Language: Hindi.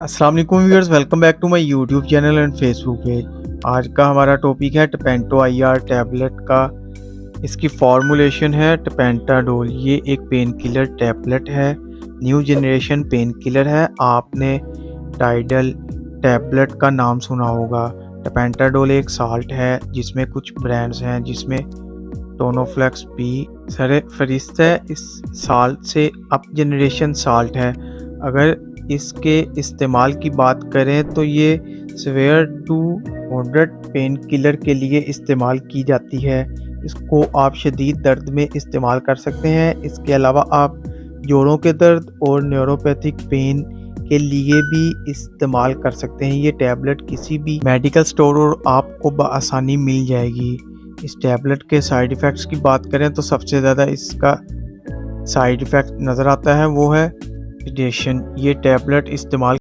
अस्सलाम वालेकुम viewers, welcome back to my YouTube channel and Facebook page. आज का हमारा टॉपिक है टपेंटो आईआर टैबलेट का। इसकी फॉर्मूलेशन है टपेंटाडोल। ये एक पेन किलर टैबलेट है, न्यू जनरेशन पेन किलर है। आपने टाइडल टैबलेट का नाम सुना होगा। टपेंटाडोल एक साल्ट है जिसमें कुछ ब्रांड्स हैं, जिसमें टोनोफ्लेक्स भी सर फरिस्त है। इस साल्ट से अप जनरेशन साल्ट है। अगर इसके इस्तेमाल की बात करें तो ये severe to moderate pain killer के लिए इस्तेमाल की जाती है। इसको आप शदीद दर्द में इस्तेमाल कर सकते हैं। इसके अलावा आप जोड़ों के दर्द और न्यूरोपैथिक पेन के लिए भी इस्तेमाल कर सकते हैं। ये टैबलेट किसी भी मेडिकल स्टोर और आपको बआसानी मिल जाएगी। इस टैबलेट के साइड इफ़ेक्ट्स की बात करें तो सबसे ज़्यादा इसका साइड इफ़ेक्ट नज़र आता है वो है सेडेशन। ये टैबलेट इस्तेमाल